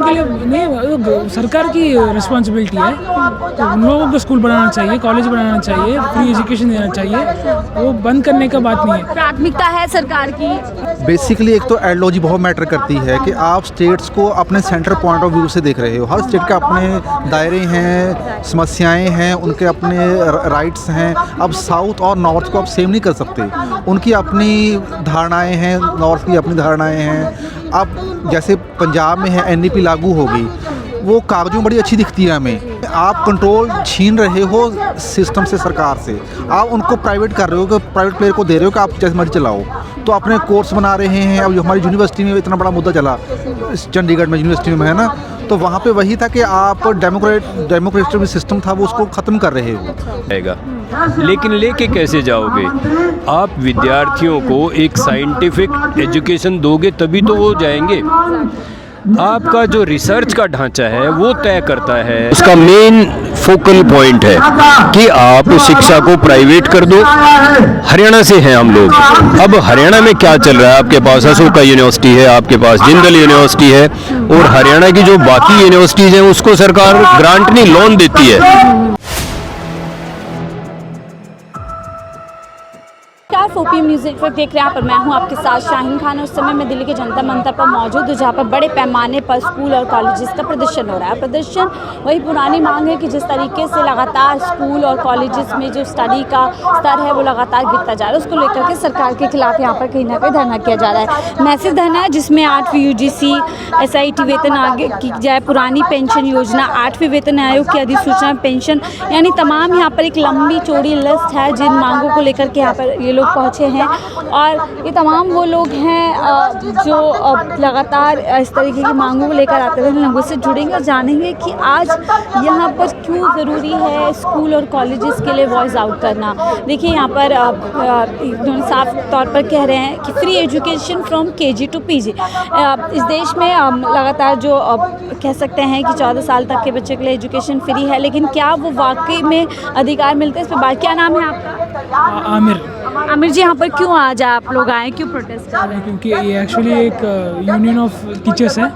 के लिए नहीं, सरकार की रिस्पॉन्सिबिलिटी है। तो उन लोगों को स्कूल बनाना चाहिए, कॉलेज बनाना चाहिए, फ्री एजुकेशन देना चाहिए। वो बंद करने का बात नहीं है। प्राथमिकता है सरकार की। बेसिकली एक तो आइडियोलॉजी बहुत मैटर करती है कि आप स्टेट्स को अपने सेंटर पॉइंट ऑफ व्यू से देख रहे हो। हर स्टेट के अपने दायरे हैं, समस्याएं हैं, उनके अपने राइट्स हैं। अब साउथ और नॉर्थ को आप सेम नहीं कर सकते। उनकी अपनी धारणाएं हैं, नॉर्थ की अपनी धारणाएं हैं। अब जैसे पंजाब में है एनईपी लागू होगी, वो कागजों में बड़ी अच्छी दिखती है हमें। आप कंट्रोल छीन रहे हो सिस्टम से, सरकार से। आप उनको प्राइवेट कर रहे हो, कि प्राइवेट प्लेयर को दे रहे हो कि आप जैसे मर्जी चलाओ। तो अपने कोर्स बना रहे हैं। अब जो हमारी यूनिवर्सिटी में इतना बड़ा मुद्दा चला, चंडीगढ़ में यूनिवर्सिटी में है ना, तो वहाँ पे वही था कि आप डेमोक्रेटिक सिस्टम था वो उसको ख़त्म कर रहे हो। लेकिन लेके कैसे जाओगे? आप विद्यार्थियों को एक साइंटिफिक एजुकेशन दोगे तभी तो वो जाएंगे। आपका जो रिसर्च का ढांचा है वो तय करता है, उसका मेन फोकल पॉइंट है कि आप शिक्षा को प्राइवेट कर दो। हरियाणा से हैं हम लोग। अब हरियाणा में क्या चल रहा है? आपके पास अशोका यूनिवर्सिटी है, आपके पास जिंदल यूनिवर्सिटी है, और हरियाणा की जो बाकी यूनिवर्सिटीज़ हैं उसको सरकार ग्रांट नहीं, लोन देती है। ओपीएम न्यूज़ नेटवर्क देख रहे हैं। यहाँ पर मैं हूँ आपके साथ शाहीन खान। उस समय मैं दिल्ली के जंतर मंतर पर मौजूद हूँ, जहाँ पर बड़े पैमाने पर स्कूल और कॉलेजेस का प्रदर्शन हो रहा है। प्रदर्शन वही पुरानी मांग है कि जिस तरीके से लगातार स्कूल और कॉलेजेस में जो स्टडी का स्तर है वो लगातार गिरता जा रहा है, उसको लेकर के सरकार के खिलाफ यहाँ पर कहीं ना कहीं धरना किया जा रहा है। मैसेज धरना है जिसमें 8वीं यूजीसी SIT वेतन आगे की जाए, पुरानी पेंशन योजना, 8वें वेतन आयोग की अधिसूचना पेंशन, यानी तमाम यहाँ पर एक लंबी चौड़ी लिस्ट है जिन मांगों को लेकर के यहाँ पर ये लोग पहुँचे हैं। और ये तमाम वो लोग हैं जो लगातार इस तरीके की मांगों को लेकर आते हैं। लोगों से जुड़ेंगे और जानेंगे कि आज यहाँ पर क्यों ज़रूरी है स्कूल और कॉलेजेस के लिए वॉइस आउट करना। देखिए यहाँ पर इन्होंने साफ तौर पर कह रहे हैं कि free education from KG to PG। इस देश में लगातार जो कह सकते हैं कि 14 साल तक के बच्चे के लिए एजुकेशन फ्री है, लेकिन क्या वो वाकई में अधिकार मिलते हैं? इस पर बात। क्या नाम है आपका? आमिर जी, यहाँ पर क्यों आज आप लोग आए, क्यों प्रोटेस्ट कर रहे हैं? क्योंकि ये एक्चुअली एक यूनियन ऑफ टीचर्स है,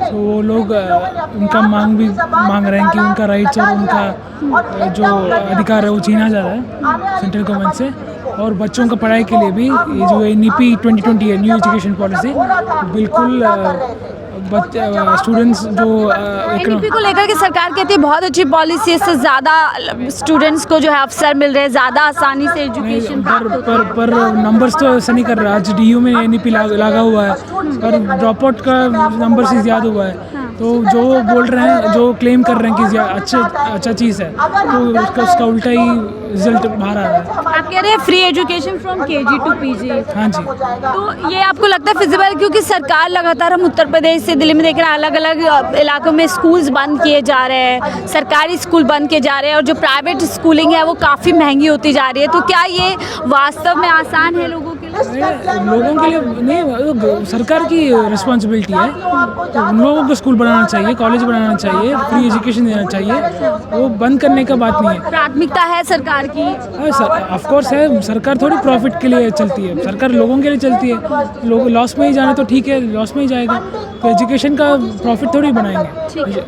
तो वो लोग उनका मांग रहे हैं कि उनका राइट्स और उनका जो अधिकार है वो छीना जा रहा है सेंट्रल गवर्नमेंट से। और बच्चों का पढ़ाई के लिए भी ये जो NEP 2020 है, न्यू एजुकेशन पॉलिसी, बिल्कुल स्टूडेंट्स जो NEP को लेकर के सरकार कहती है बहुत अच्छी पॉलिसी है, इससे ज़्यादा स्टूडेंट्स को जो है अवसर मिल रहे हैं, ज़्यादा आसानी से एजुकेशन पर नंबर्स तो ऐसा नहीं कर रहा। आज DU में NEP लगा हुआ है, पर ड्रॉप आउट का नंबर से ज़्यादा हुआ है। तो जो बोल रहे हैं, जो क्लेम कर रहे हैं कि अच्छा चीज़ है, तो उसका उल्टा ही रिजल्ट बाहर आ रहा है। आप कह रहे हैं free education from KG to PG। हाँ जी। तो ये आपको लगता है फिजिबल? क्योंकि सरकार लगातार, हम उत्तर प्रदेश से दिल्ली में देख रहे हैं, अलग अलग इलाकों में स्कूल्स बंद किए जा रहे हैं, सरकारी स्कूल बंद किए जा रहे हैं, और जो प्राइवेट स्कूलिंग है वो काफ़ी महंगी होती जा रही है। तो क्या ये वास्तव में आसान है लोगों के लिए? लोगों के लिए नहीं, सरकार की रिस्पॉन्सिबिलिटी है। तो उन लोगों को स्कूल बनाना चाहिए, कॉलेज बनाना चाहिए, फ्री एजुकेशन देना चाहिए। वो बंद करने का बात नहीं है। प्राथमिकता है सरकार की। ऑफ कोर्स है। सरकार थोड़ी प्रॉफिट के लिए चलती है, सरकार लोगों के लिए चलती है। लोग लॉस में ही जाना तो ठीक है, लॉस में ही जाएगा, तो एजुकेशन का प्रॉफिट थोड़ी बनाएंगे। ठीक है।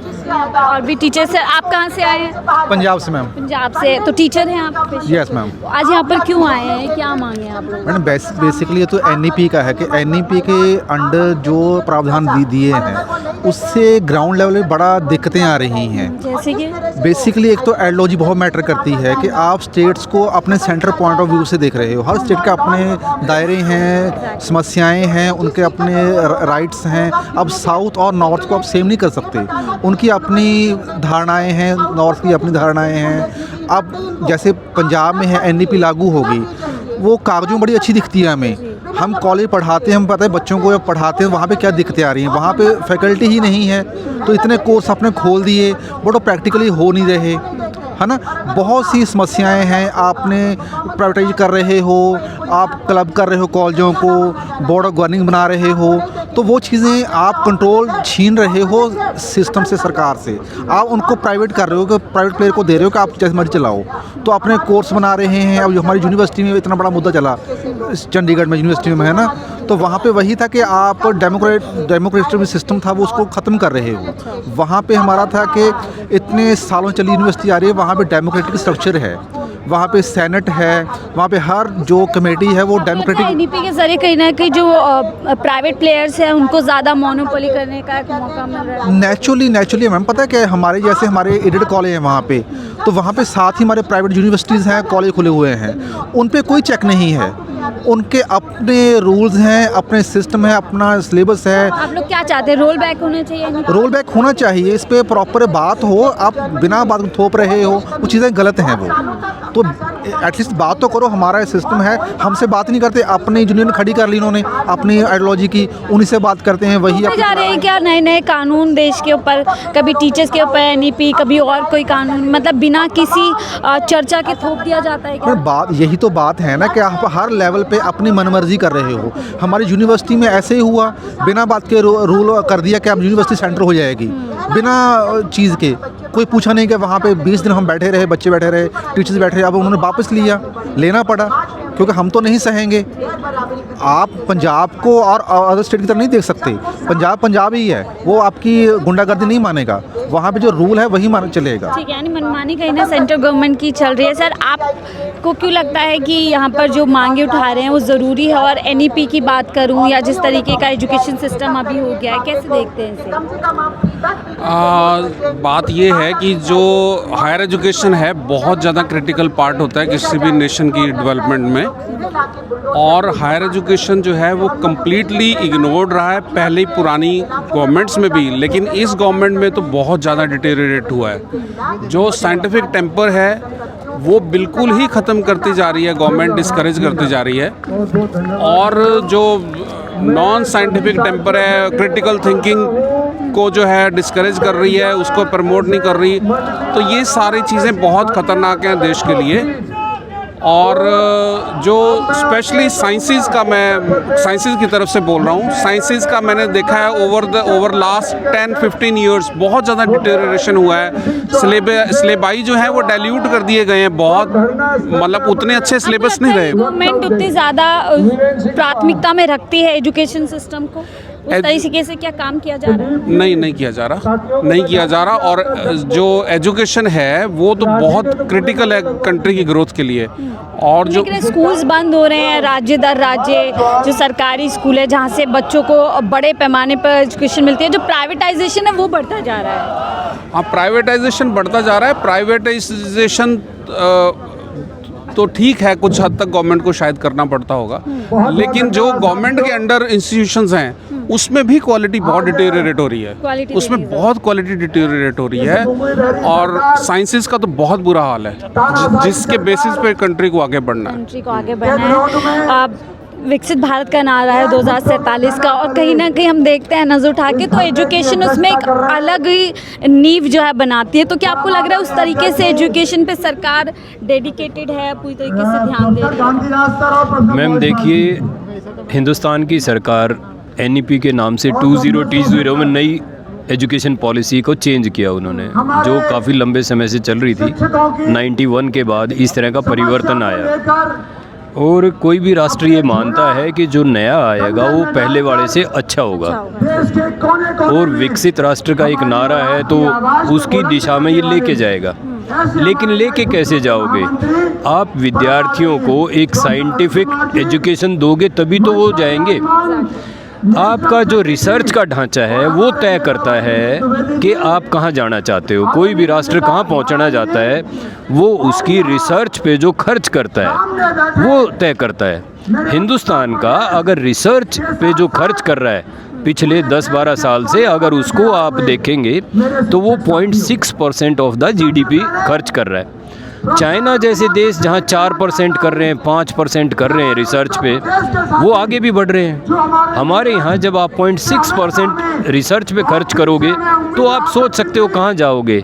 और भी टीचर सर, आप कहाँ से आए हैं? पंजाब से मैम। पंजाब से। तो टीचर हैं आप? Yes ma'am. आज यहाँ पर क्यों आए हैं, क्या मांगे आप लोग? मैडम बेसिकली ये तो NEP का है कि NEP के अंडर जो प्रावधान दिए हैं उससे ग्राउंड लेवल पे बड़ा दिक्कतें आ रही हैं। जैसे कि बेसिकली एक तो आइडियोलॉजी बहुत मैटर करती है कि आप स्टेट्स को अपने सेंटर पॉइंट ऑफ व्यू से देख रहे हो। हर स्टेट के अपने दायरे हैं, समस्याएं हैं, उनके अपने राइट्स हैं। अब साउथ और नॉर्थ को आप सेम नहीं कर सकते। उनकी अपनी धारणाएं हैं, नॉर्थ की अपनी धारणाएं हैं। अब जैसे पंजाब में है NEP लागू होगी, वो कागजों में बड़ी अच्छी दिखती है हमें। हम कॉलेज पढ़ाते हैं, हम पता है बच्चों को जब पढ़ाते हैं वहाँ पे क्या दिक्कतें आ रही हैं। वहाँ पे फैकल्टी ही नहीं है, तो इतने कोर्स आपने खोल दिए, वो तो प्रैक्टिकली हो नहीं रहे, है ना। बहुत सी समस्याएं हैं। आपने प्राइवेटाइज कर रहे हो, आप क्लब कर रहे हो कॉलेजों को, बोर्ड ऑफ गवर्निंग बना रहे हो, तो वो चीज़ें आप कंट्रोल छीन रहे हो सिस्टम से, सरकार से। आप उनको प्राइवेट कर रहे हो, कि प्राइवेट प्लेयर को दे रहे हो कि आप जैसे मर्जी चलाओ। तो अपने कोर्स बना रहे हैं। अब जो हमारी यूनिवर्सिटी में इतना बड़ा मुद्दा चला, चंडीगढ़ में यूनिवर्सिटी में है ना, तो वहाँ पे वही था कि आप डेमोक्रेटिक सिस्टम था वो उसको ख़त्म कर रहे हो। वहाँ पे हमारा था कि इतने सालों चली यूनिवर्सिटी आ रही है, वहाँ पे डेमोक्रेटिक स्ट्रक्चर है, वहाँ पे सेनेट है, वहाँ पे हर जो कमेटी है वो डेमोक्रेटिक। एनईपी के जरिए कहीं ना कहीं जो प्राइवेट प्लेयर्स हैं उनको ज़्यादा मोनोपोली करने का एक मौका मिल रहा है। नेचुरली मैम, पता है कि हमारे जैसे हमारे एडेड कॉलेज हैं वहाँ पे, तो वहाँ पे साथ ही हमारे प्राइवेट यूनिवर्सिटीज़ हैं, कॉलेज खुले हुए हैं, उन पे कोई चेक नहीं है। उनके अपने रूल्स हैं, अपने सिस्टम है, अपना सिलेबस है। आप लोग क्या चाहते हैं, रोल बैक होना चाहिए? रोल बैक होना चाहिए, इस पे प्रॉपर बात हो। आप बिना बात थोप रहे हो, वो चीज़ें गलत हैं वो। तो एटलीस्ट बात तो करो, हमारा सिस्टम है, हमसे बात नहीं करते। अपनी यूनियन खड़ी कर ली इन्होंने अपनी आइडियोलॉजी की, उन्हीं से बात करते हैं। वही जा रहे हैं क्या नए नए कानून देश के ऊपर, कभी टीचर्स के ऊपर एनईपी, कभी और कोई कानून, मतलब बिना किसी चर्चा के थोप दिया जाता है क्या? बात यही तो बात है ना कि आप हर लेवल पे अपनी मनमर्जी कर रहे हो। हमारी यूनिवर्सिटी में ऐसे ही हुआ, बिना बात के रूल कर दिया कि अब यूनिवर्सिटी सेंटर हो जाएगी, बिना चीज़ के। कोई पूछा नहीं कि वहाँ पे 20 दिन हम बैठे रहे, बच्चे बैठे रहे, टीचर्स बैठे रहे। अब उन्होंने वापस लेना पड़ा, क्योंकि हम तो नहीं सहेंगे। आप पंजाब को और अदर स्टेट की तरह नहीं देख सकते। पंजाब ही है, वो आपकी गुंडागर्दी नहीं मानेगा। वहाँ पे जो रूल है वही चलेगा। ठीक है, यानी मनमानी कहीं ना सेंट्रल गवर्नमेंट की चल रही है। सर, आपको क्यों लगता है कि यहाँ पर जो मांगे उठा रहे हैं वो ज़रूरी है? और एनईपी की बात करूँ या जिस तरीके का एजुकेशन सिस्टम अभी हो गया है, कैसे देखते हैं इसे? बात ये है कि जो हायर एजुकेशन है बहुत ज़्यादा क्रिटिकल पार्ट होता है किसी भी नेशन की डेवलपमेंट में, और हायर एजुकेशन जो है वो कम्प्लीटली इग्नोर्ड रहा है पहले पुरानी गवर्नमेंट्स में भी, लेकिन इस गवर्नमेंट में तो बहुत ज़्यादा डिटेरियोरेट हुआ है। जो साइंटिफिक टेम्पर है वो बिल्कुल ही ख़त्म करती जा रही है गवर्नमेंट, डिस्करेज करती जा रही है। और जो नॉन साइंटिफिक टेम्पर है, क्रिटिकल थिंकिंग को जो है डिस्करेज कर रही है, उसको प्रमोट नहीं कर रही। तो ये सारी चीज़ें बहुत ख़तरनाक हैं देश के लिए। और जो स्पेशली साइंसेस का, मैं साइंसेस की तरफ से बोल रहा हूँ, साइंसेस का मैंने देखा है ओवर लास्ट 10-15 ईयर्स बहुत ज़्यादा डिटेरियोरेशन हुआ है। सिलेबाई जो है वो डाइल्यूट कर दिए गए हैं बहुत, मतलब उतने अच्छे सिलेबस नहीं रहे। गवर्नमेंट उतनी ज़्यादा प्राथमिकता में रखती है एजुकेशन सिस्टम को, उस तरीके से क्या काम किया जा रहा है? नहीं किया जा रहा। और जो एजुकेशन है वो तो बहुत क्रिटिकल है कंट्री की ग्रोथ के लिए। और जो स्कूल्स बंद हो रहे हैं राज्य दर राज्य, जो सरकारी स्कूल है जहाँ से बच्चों को बड़े पैमाने पर एजुकेशन मिलती है, जो प्राइवेटाइजेशन है वो बढ़ता जा रहा है। हाँ, प्राइवेटाइजेशन बढ़ता जा रहा है। प्राइवेटाइजेशन तो ठीक है, कुछ हद तक गवर्नमेंट को शायद करना पड़ता होगा, लेकिन जो गवर्नमेंट के अंडर इंस्टीट्यूशंस हैं उसमें भी क्वालिटी बहुत डिटेरियोरेट हो रही है, उसमें बहुत क्वालिटी डिटेरियोरेट हो रही है। और साइंसेस का तो बहुत बुरा हाल है, जिसके बेसिस पे कंट्री को आगे बढ़ना है। विकसित भारत का नारा है 2047 का, और कहीं ना कहीं हम देखते हैं नज़र उठा के तो एजुकेशन उसमें एक अलग ही नींव जो है बनाती है। तो क्या आपको लग रहा है उस तरीके से एजुकेशन पे सरकार डेडिकेटेड है, पूरी तरीके से ध्यान दे रही है? मैम देखिए, हिंदुस्तान की सरकार एनईपी के नाम से 2020 में नई एजुकेशन पॉलिसी को चेंज किया उन्होंने, जो काफ़ी लंबे समय से चल रही थी। 91 के बाद इस तरह का परिवर्तन आया, और कोई भी राष्ट्र ये मानता है कि जो नया आएगा वो पहले वाले से अच्छा होगा। और विकसित राष्ट्र का एक नारा है, तो उसकी दिशा में ये लेके जाएगा। लेकिन लेके कैसे जाओगे? आप विद्यार्थियों को एक साइंटिफिक एजुकेशन दोगे तभी तो वो जाएंगे। आपका जो रिसर्च का ढांचा है वो तय करता है कि आप कहाँ जाना चाहते हो। कोई भी राष्ट्र कहाँ पहुँचना चाहता है वो उसकी रिसर्च पे जो खर्च करता है वो तय करता है। हिंदुस्तान का अगर रिसर्च पे जो खर्च कर रहा है पिछले 10-12 साल से, अगर उसको आप देखेंगे तो वो 0.6% ऑफ द GDP खर्च कर रहा है। चाइना जैसे देश जहाँ 4% कर रहे हैं, 5% कर रहे हैं रिसर्च पे, वो आगे भी बढ़ रहे हैं। हमारे यहाँ जब आप 0.6% रिसर्च पे खर्च करोगे तो आप सोच सकते हो कहाँ जाओगे।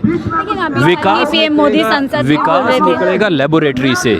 विकास पीएम मोदी संसद में बोल विकास रहे थे। निकलेगा लेबोरेटरी से,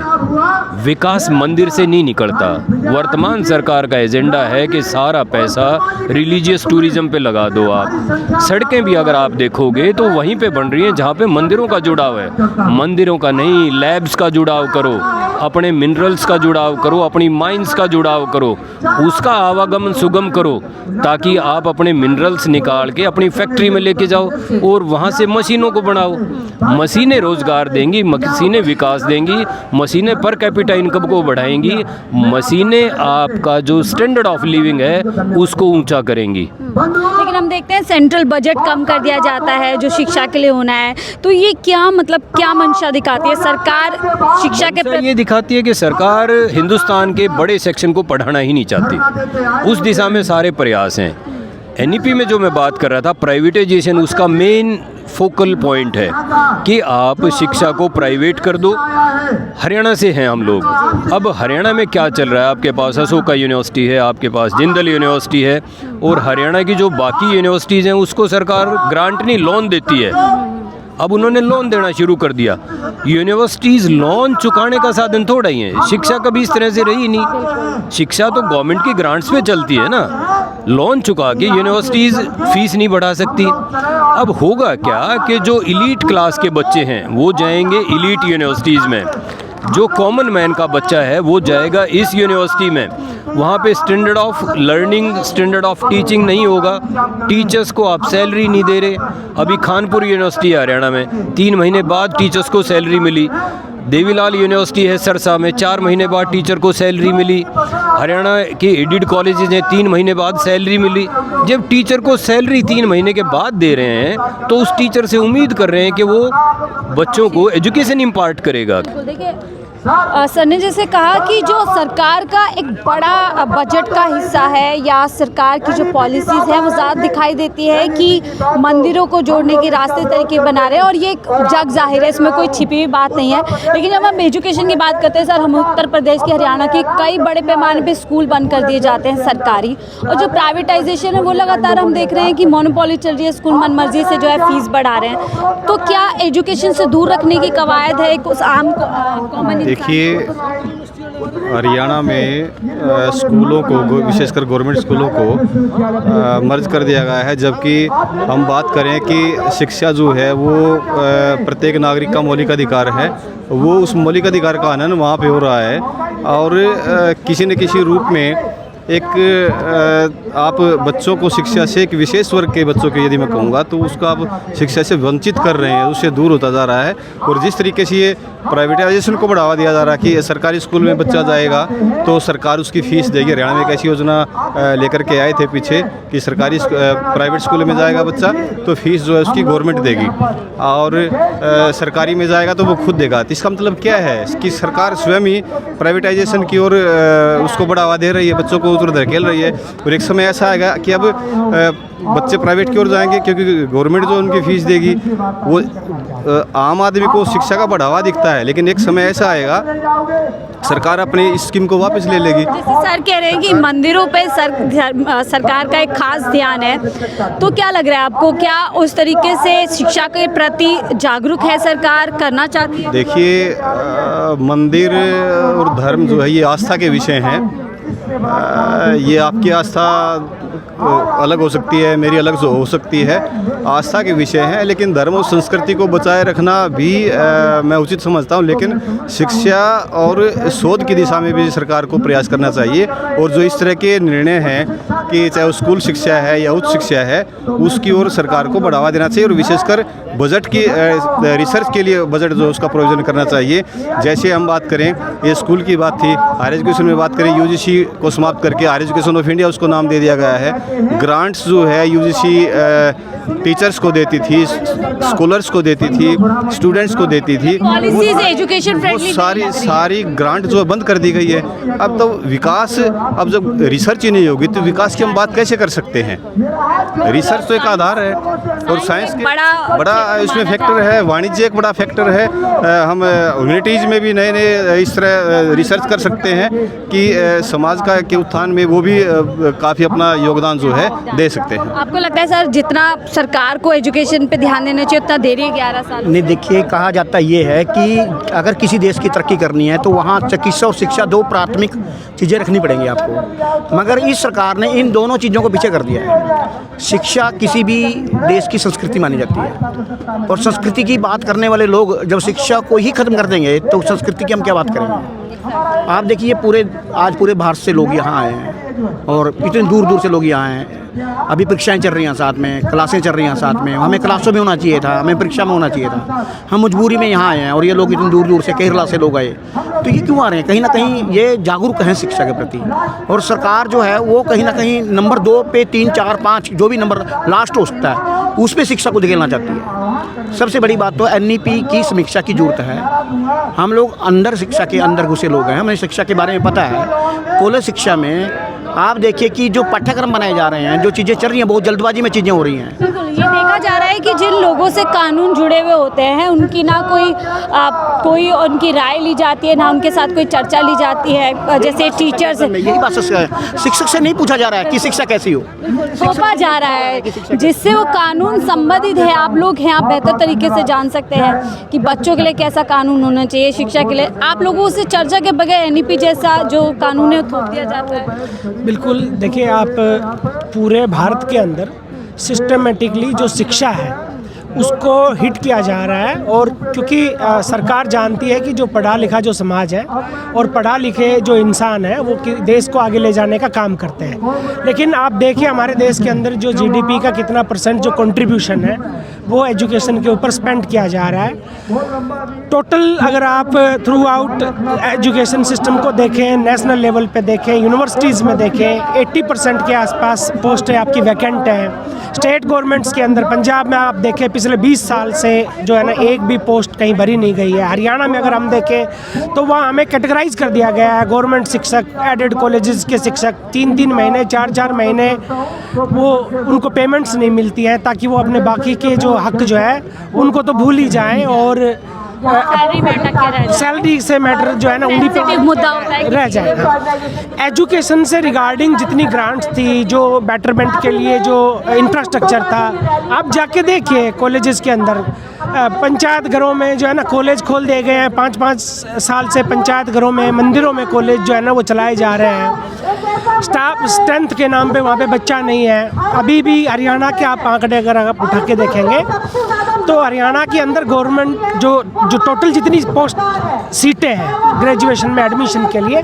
विकास मंदिर से नहीं निकलता। वर्तमान सरकार का एजेंडा है कि सारा पैसा रिलीजियस टूरिज्म पे लगा दो। आप सड़कें भी अगर आप देखोगे तो वहीं पे बन रही हैं जहाँ पे मंदिरों का जुड़ाव है। मंदिरों का नहीं, लैब्स का जुड़ाव करो, अपने मिनरल्स का जुड़ाव करो, अपनी माइंस का जुड़ाव करो, उसका आवागमन सुगम करो, ताकि आप अपने मिनरल्स निकाल के अपनी फैक्ट्री में लेके जाओ और वहाँ से मशीनों को बनाओ। मशीनें रोज़गार देंगी, मशीनें विकास देंगी, मशीनें पर कैपिटा इनकम को बढ़ाएंगी, मशीनें आपका जो स्टैंडर्ड ऑफ लिविंग है उसको ऊंचा करेंगी। लेकिन हम देखते हैं सेंट्रल बजट कम कर दिया जाता है जो शिक्षा के लिए होना है, तो ये क्या मतलब क्या मंशा दिखाती है सरकार शिक्षा के प्रति? ये दिखाती है कि सरकार हिंदुस्तान के बड़े सेक्शन को पढ़ाना ही नहीं चाहती। उस दिशा में सारे प्रयास हैं। एनईपी में जो मैं बात कर रहा था, प्राइवेटाइजेशन उसका मेन फोकल पॉइंट है कि आप शिक्षा को प्राइवेट कर दो। हरियाणा से हैं हम लोग। अब हरियाणा में क्या चल रहा है, आपके पास अशोका यूनिवर्सिटी है, आपके पास जिंदल यूनिवर्सिटी है, और हरियाणा की जो बाकी यूनिवर्सिटीज़ हैं उसको सरकार ग्रांट नहीं लोन देती है। अब उन्होंने लोन देना शुरू कर दिया। यूनिवर्सिटीज़ लोन चुकाने का साधन थोड़ा ही है। शिक्षा कभी इस तरह से रही नहीं। शिक्षा तो गवर्नमेंट की ग्रांट्स पे चलती है ना। लोन चुका के यूनिवर्सिटीज़ फीस नहीं बढ़ा सकती। अब होगा क्या कि जो इलीट क्लास के बच्चे हैं वो जाएंगे इलीट यूनिवर्सिटीज़ में, जो कॉमन मैन का बच्चा है वो जाएगा इस यूनिवर्सिटी में। वहाँ पे standard of learning, standard of teaching नहीं होगा। टीचर्स को आप सैलरी नहीं दे रहे। अभी खानपुर यूनिवर्सिटी है हरियाणा में, 3 महीने बाद टीचर्स को सैलरी मिली। देवीलाल यूनिवर्सिटी है सरसा में, 4 महीने बाद टीचर को सैलरी मिली। हरियाणा के एडिड कॉलेजेस हैं, 3 महीने बाद सैलरी मिली। जब टीचर को सैलरी 3 महीने के बाद दे रहे हैं तो उस टीचर से उम्मीद कर रहे हैं कि वो बच्चों को एजुकेशन इम्पार्ट करेगा। देखिए सर ने जैसे कहा कि जो सरकार का एक बड़ा बजट का हिस्सा है या सरकार की जो पॉलिसीज़ हैं वो ज़्यादा दिखाई देती है कि मंदिरों को जोड़ने के रास्ते तरीके बना रहे हैं, और ये एक जग जाहिर है, इसमें कोई छिपी हुई बात नहीं है। लेकिन जब हम एजुकेशन की बात करते हैं सर, हम उत्तर प्रदेश के हरियाणा के कई बड़े पैमाने पे स्कूल बंद कर दिए जाते हैं सरकारी, और जो प्राइवेटाइजेशन है वो लगातार हम देख रहे हैं कि मोनोपोली चल रही है, स्कूल मनमर्जी से जो है फीस बढ़ा रहे हैं। तो क्या एजुकेशन से दूर रखने की कवायद है उस आम कॉमन? देखिए, हरियाणा में स्कूलों को, विशेषकर गवर्नमेंट स्कूलों को मर्ज कर दिया गया है, जबकि हम बात करें कि शिक्षा जो है वो प्रत्येक नागरिक का मौलिक अधिकार है। वो उस मौलिक अधिकार का हनन वहाँ पे हो रहा है, और किसी न किसी रूप में एक आप बच्चों को शिक्षा से, एक विशेष वर्ग के बच्चों के यदि मैं कहूँगा तो उसको आप शिक्षा से वंचित कर रहे हैं, उससे दूर होता जा रहा है। और जिस तरीके से ये प्राइवेटाइजेशन को बढ़ावा दिया जा रहा है कि सरकारी स्कूल में बच्चा जाएगा तो सरकार उसकी फ़ीस देगी। हरियाणा में एक ऐसी योजना लेकर के आए थे पीछे कि सरकारी प्राइवेट स्कूल में जाएगा बच्चा तो फीस जो है उसकी गवर्नमेंट देगी, और सरकारी में जाएगा तो वो खुद देगा। तो इसका मतलब क्या है कि सरकार स्वयं ही प्राइवेटाइजेशन की ओर उसको बढ़ावा दे रही है, बच्चों को उधर धकेल रही है। और एक समय ऐसा आएगा कि अब बच्चे प्राइवेट की ओर जाएंगे क्योंकि गवर्नमेंट जो उनकी फ़ीस देगी। वो आम आदमी को शिक्षा का बढ़ावा दिखता है, लेकिन एक समय ऐसा आएगा सरकार अपनी इस स्कीम को वापस ले लेगी। जैसे सर कह रहे हैं कि मंदिरों पे सरकार का एक खास ध्यान है, तो क्या लग रहा है आपको, क्या उस तरीके से शिक्षा के प्रति जागरूक है सरकार, करना चाहती है? देखिए, मंदिर और धर्म जो है ये आस्था के विषय हैं। ये आपकी आस्था अलग हो सकती है, मेरी अलग हो सकती है, आस्था के विषय हैं। लेकिन धर्म और संस्कृति को बचाए रखना भी मैं उचित समझता हूं। लेकिन शिक्षा और शोध की दिशा में भी सरकार को प्रयास करना चाहिए। और जो इस तरह के निर्णय हैं कि चाहे वो स्कूल शिक्षा है या उच्च शिक्षा है, उसकी ओर सरकार को बढ़ावा देना चाहिए। और विशेषकर बजट की रिसर्च के लिए बजट जो उसका प्रोविजन करना चाहिए। जैसे हम बात करें, ये स्कूल की बात थी, हायर एजुकेशन में बात करें, यूजीसी को समाप्त करके हायर एजुकेशन ऑफ इंडिया उसको नाम दे दिया गया है। ग्रांट्स जो है यूजीसी टीचर्स को देती थी, स्कॉलर्स को देती थी, स्टूडेंट्स को देती थी। एजुकेशन फ्रेंडली सारी ग्रांट जो बंद कर दी गई है। अब तो विकास, अब जब रिसर्च ही नहीं होगी तो विकास की हम बात कैसे कर सकते हैं? रिसर्च तो एक आधार है और साइंस के बड़ा बड़ा इसमें फैक्टर है, वाणिज्य एक बड़ा फैक्टर है। हम ह्यूमैनिटीज़ में भी नए नए इस तरह रिसर्च कर सकते हैं कि समाज का के उत्थान में वो भी काफ़ी अपना योगदान जो है दे सकते हैं। आपको लगता है सर जितना सरकार को एजुकेशन पे ध्यान देना चाहिए उतना देरी है 11 साल? नहीं, देखिए कहा जाता ये है कि अगर किसी देश की तरक्की करनी है तो वहाँ चिकित्सा और शिक्षा दो प्राथमिक चीज़ें रखनी पड़ेंगी आपको, मगर इस सरकार ने इन दोनों चीज़ों को पीछे कर दिया है। शिक्षा किसी भी देश की संस्कृति मानी जाती है और संस्कृति की बात करने वाले लोग जब शिक्षा को ही ख़त्म कर देंगे तो संस्कृति की हम क्या बात करेंगे। आप देखिए आज पूरे भारत से लोग यहाँ आए हैं और इतने दूर दूर से लोग यहाँ आए हैं। अभी परीक्षाएं चल रही हैं साथ में, क्लासें चल रही हैं साथ में। हमें क्लासों में होना चाहिए था, हमें परीक्षा में होना चाहिए था। हम मजबूरी में यहाँ आए हैं और ये लोग इतनी दूर दूर से केरला से लोग आए, तो ये क्यों आ रहे हैं? कहीं ना कहीं ये जागरूक हैं शिक्षा के प्रति और सरकार जो है वो कहीं ना कहीं नंबर 2 पे 3, 4, 5 जो भी नंबर लास्ट हो सकता है उस पर शिक्षा को धकेलना चाहती है। सबसे बड़ी बात तो NEP की समीक्षा की जरूरत है। हम लोग अंदर शिक्षा के अंदर घुसे लोग हैं, हमें शिक्षा के बारे में पता है। कॉलेज शिक्षा में आप देखिए कि जो पाठ्यक्रम बनाए जा रहे हैं, जो चीज़ें चल रही हैं, बहुत जल्दबाजी में चीज़ें हो रही हैं। बिल्कुल, ये देखा जा रहा है कि जिन लोगों से कानून जुड़े हुए होते हैं उनकी ना कोई उनकी राय ली जाती है, ना उनके साथ कोई चर्चा ली जाती है। जैसे टीचर्स, यही बात शिक्षक से नहीं पूछा जा रहा है कि शिक्षा कैसी हो, सौंपा जा रहा है जिससे वो कानून संबंधित है। आप लोग हैं, आप बेहतर तरीके से जान सकते हैं कि बच्चों के लिए कैसा कानून होना चाहिए, शिक्षा के लिए। आप लोगों से चर्चा के बगैर NEP जैसा जो कानून है थोप दिया जाता है। बिल्कुल, देखिए आप पूरे भारत के अंदर सिस्टमेटिकली जो शिक्षा है उसको हिट किया जा रहा है और क्योंकि सरकार जानती है कि जो पढ़ा लिखा जो समाज है और पढ़ा लिखे जो इंसान है वो देश को आगे ले जाने का काम करते हैं। लेकिन आप देखिए हमारे देश के अंदर जो GDP का कितना % जो कंट्रीब्यूशन है वो एजुकेशन के ऊपर स्पेंड किया जा रहा है। टोटल अगर आप थ्रू आउट एजुकेशन सिस्टम को देखें, नेशनल लेवल पे देखें, यूनिवर्सिटीज़ में देखें, 80% के आसपास पोस्टें आपकी वैकेंट हैं। स्टेट गवर्नमेंट्स के अंदर पंजाब में आप देखें पिछले 20 साल से जो है ना एक भी पोस्ट कहीं भरी नहीं गई है। हरियाणा में अगर हम देखें तो वहाँ हमें कैटेगराइज कर दिया गया है। गवर्नमेंट शिक्षक, एडेड कॉलेजेस के शिक्षक 3-3 महीने 4-4 महीने वो उनको पेमेंट्स नहीं मिलती हैं ताकि वो अपने बाकी के जो हक जो है उनको तो भूल ही जाएं और सैलरी से मैटर जो है ना उन्हीं पे मुद्दा होता है रह जाएगा। एजुकेशन से रिगार्डिंग जितनी ग्रांट्स थी, जो बेटरमेंट के लिए जो इंफ्रास्ट्रक्चर था, आप जाके देखिए कॉलेजेस के अंदर पंचायत घरों में जो है ना कॉलेज खोल दिए गए हैं। 5-5 साल से पंचायत घरों में, मंदिरों में कॉलेज जो है ना वो चलाए जा रहे हैं। स्टाफ स्ट्रेंथ के नाम पे वहाँ पे बच्चा नहीं है। अभी भी हरियाणा के आप आंकड़े अगर आप उठा के देखेंगे तो हरियाणा के अंदर गवर्नमेंट जो टोटल जितनी पोस्ट सीटें हैं ग्रेजुएशन में एडमिशन के लिए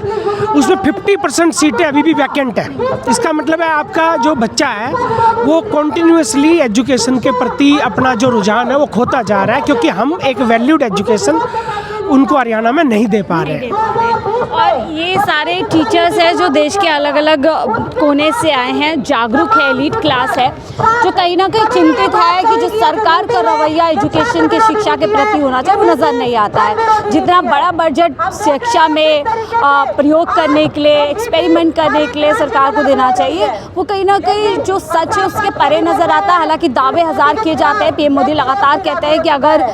उसमें 50% सीटें अभी भी वैकेंट है। इसका मतलब है आपका जो बच्चा है वो कॉन्टिन्यूसली एजुकेशन के प्रति अपना जो रुझान है वो खोता जा रहा है क्योंकि हम एक वैल्यूड एजुकेशन उनको हरियाणा में नहीं दे पा रहे हैं। और ये सारे टीचर्स हैं जो देश के अलग अलग कोने से आए हैं, जागरूक है, एलीट क्लास है, जो कहीं ना कहीं चिंतित है कि जो सरकार का रवैया एजुकेशन के शिक्षा के प्रति होना चाहिए वो नज़र नहीं आता है। जितना बड़ा बजट शिक्षा में प्रयोग करने के लिए, एक्सपेरिमेंट करने के लिए सरकार को देना चाहिए, वो कहीं ना कहीं जो सच है उसके परे नज़र आता है। हालांकि दावे हज़ार किए जाते हैं। PM मोदी लगातार कहते हैं कि अगर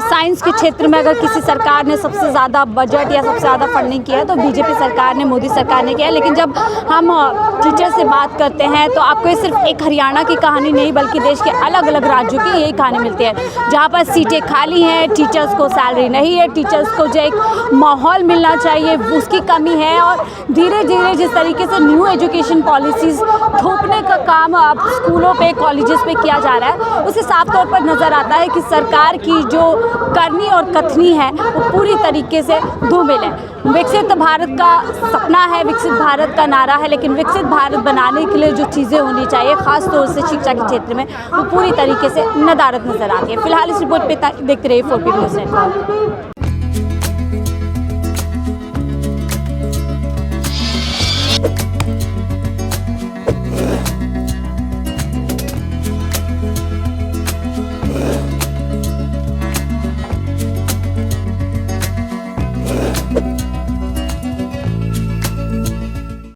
साइंस के क्षेत्र में अगर किसी सरकार ने सबसे ज़्यादा बजट या सबसे ज़्यादा फंडिंग किया है तो BJP सरकार ने, मोदी सरकार ने किया है। लेकिन जब हम टीचर से बात करते हैं तो आपको ये सिर्फ एक हरियाणा की कहानी नहीं बल्कि देश के अलग अलग राज्यों की यही कहानी मिलती है, जहाँ पर सीटें खाली हैं, टीचर्स को सैलरी नहीं है, टीचर्स को जो एक माहौल मिलना चाहिए उसकी कमी है। और धीरे धीरे जिस तरीके से न्यू एजुकेशन पॉलिसीज़ थोपने का काम अब स्कूलों पे, कॉलेजेस पे किया जा रहा है, उसे साफ तौर पर नज़र आता है कि सरकार की जो करनी और कथनी है वो पूरी तरीके से धूमिल है। विकसित भारत का सपना है, विकसित भारत का नारा है, लेकिन विकसित भारत बनाने के लिए जो चीज़ें होनी चाहिए ख़ास तौर से शिक्षा के क्षेत्र में वो पूरी तरीके से नदारद नज़र आती है। फिलहाल इस रिपोर्ट पे देखते रहिए 4P न्यूज़ नेटवर्क।